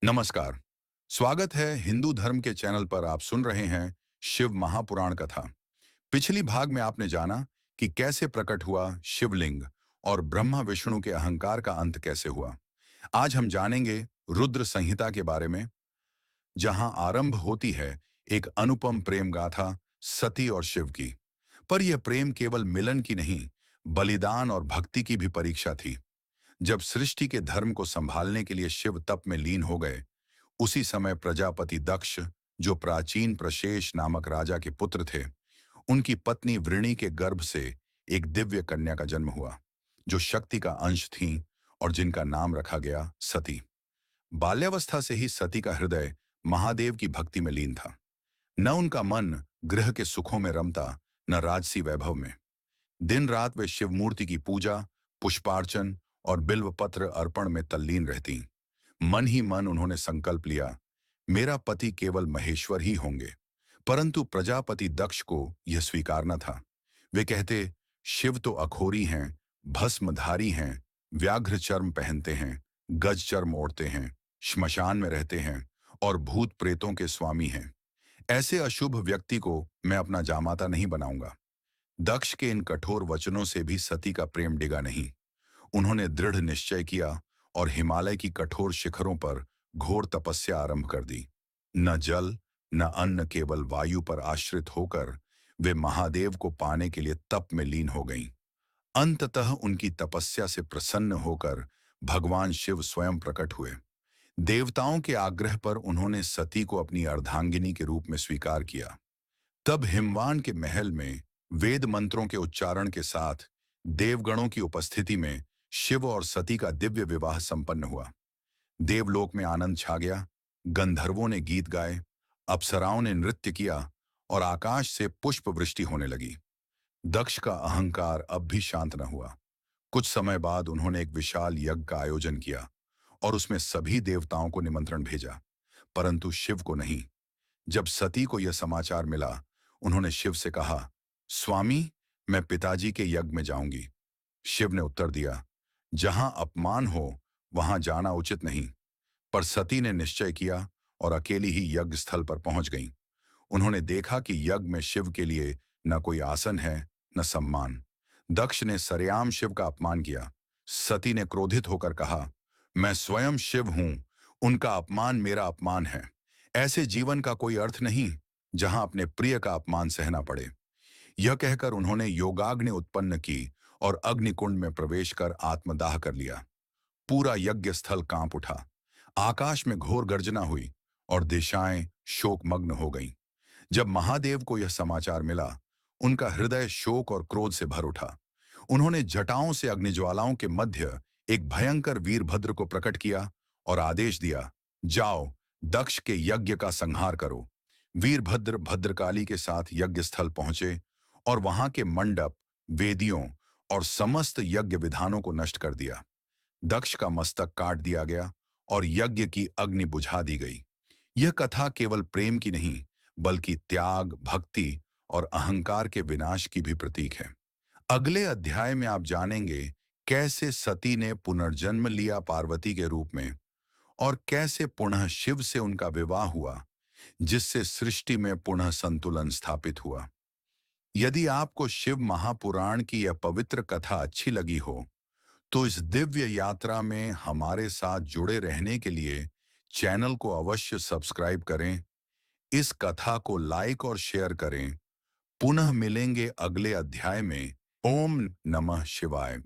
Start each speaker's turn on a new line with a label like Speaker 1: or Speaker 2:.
Speaker 1: नमस्कार। स्वागत है हिंदू धर्म के चैनल पर। आप सुन रहे हैं शिव महापुराण कथा। पिछली भाग में आपने जाना कि कैसे प्रकट हुआ शिवलिंग और ब्रह्मा विष्णु के अहंकार का अंत कैसे हुआ। आज हम जानेंगे रुद्र संहिता के बारे में, जहां आरंभ होती है एक अनुपम प्रेम गाथा सती और शिव की। पर यह प्रेम केवल मिलन की नहीं, बलिदान और भक्ति की भी परीक्षा थी। जब सृष्टि के धर्म को संभालने के लिए शिव तप में लीन हो गए, उसी समय प्रजापति दक्ष, जो प्राचीन प्रशेष नामक राजा के पुत्र थे, उनकी पत्नी वृणी के गर्भ से एक दिव्य कन्या का जन्म हुआ, जो शक्ति का अंश थी और जिनका नाम रखा गया सती। बाल्यावस्था से ही सती का हृदय महादेव की भक्ति में लीन था। न उनका मन गृह के सुखों में रमता, न राजसी वैभव में। दिन रात वे शिव मूर्ति की पूजा, पुष्पार्चन और बिल्व पत्र अर्पण में तल्लीन रहती। मन ही मन उन्होंने संकल्प लिया, मेरा पति केवल महेश्वर ही होंगे। परंतु प्रजापति दक्ष को यह स्वीकार न था। वे कहते, शिव तो अखोरी हैं, भस्मधारी हैं, व्याघ्र चर्म पहनते हैं, गज चर्म ओढ़ते हैं, श्मशान में रहते हैं और भूत प्रेतों के स्वामी हैं। ऐसे अशुभ व्यक्ति को मैं अपना जामाता नहीं बनाऊंगा। दक्ष के इन कठोर वचनों से भी सती का प्रेम डिगा नहीं। उन्होंने दृढ़ निश्चय किया और हिमालय की कठोर शिखरों पर घोर तपस्या आरंभ कर दी। न जल न अन्न, केवल वायु पर आश्रित होकर वे महादेव को पाने के लिए तप में लीन हो गईं। अंततः उनकी तपस्या से प्रसन्न होकर भगवान शिव स्वयं प्रकट हुए। देवताओं के आग्रह पर उन्होंने सती को अपनी अर्धांगिनी के रूप में स्वीकार किया। तब हिमवान के महल में वेद मंत्रों के उच्चारण के साथ देवगणों की उपस्थिति में शिव और सती का दिव्य विवाह संपन्न हुआ। देवलोक में आनंद छा गया। गंधर्वों ने गीत गाए, अप्सराओं ने नृत्य किया और आकाश से पुष्प वृष्टि होने लगी। दक्ष का अहंकार अब भी शांत न हुआ। कुछ समय बाद उन्होंने एक विशाल यज्ञ का आयोजन किया और उसमें सभी देवताओं को निमंत्रण भेजा, परंतु शिव को नहीं। जब सती को यह समाचार मिला, उन्होंने शिव से कहा, स्वामी, मैं पिताजी के यज्ञ में जाऊंगी। शिव ने उत्तर दिया, जहां अपमान हो वहां जाना उचित नहीं। पर सती ने निश्चय किया और अकेली ही यज्ञ स्थल पर पहुंच गईं। उन्होंने देखा कि यज्ञ में शिव के लिए न कोई आसन है, न सम्मान। दक्ष ने सरेआम शिव का अपमान किया। सती ने क्रोधित होकर कहा, मैं स्वयं शिव हूं, उनका अपमान मेरा अपमान है। ऐसे जीवन का कोई अर्थ नहीं जहां अपने प्रिय का अपमान सहना पड़े। यह कहकर उन्होंने योगाग्नि उत्पन्न की और अग्निकुंड में प्रवेश कर आत्मदाह कर लिया। पूरा यज्ञ स्थल कांप उठा। आकाश में घोर गर्जना हुई और दिशाएं शोकमग्न हो गईं। जब महादेव को यह समाचार मिला, उनका हृदय शोक और क्रोध से भर उठा। उन्होंने जटाओं से अग्निज्वालाओं के मध्य एक भयंकर वीरभद्र को प्रकट किया और आदेश दिया, जाओ, दक्ष के यज्ञ का संहार करो। वीरभद्र भद्रकाली के साथ यज्ञ स्थल पहुंचे और वहां के मंडप, वेदियों और समस्त यज्ञ विधानों को नष्ट कर दिया। दक्ष का मस्तक काट दिया गया और यज्ञ की अग्नि बुझा दी गई। यह कथा केवल प्रेम की नहीं, बल्कि त्याग, भक्ति और अहंकार के विनाश की भी प्रतीक है। अगले अध्याय में आप जानेंगे कैसे सती ने पुनर्जन्म लिया पार्वती के रूप में और कैसे पुनः शिव से उनका विवाह हुआ, जिससे सृष्टि में पुनः संतुलन स्थापित हुआ। यदि आपको शिव महापुराण की यह पवित्र कथा अच्छी लगी हो, तो इस दिव्य यात्रा में हमारे साथ जुड़े रहने के लिए चैनल को अवश्य सब्सक्राइब करें, इस कथा को लाइक और शेयर करें। पुनः मिलेंगे अगले अध्याय में। ओम नमः शिवाय।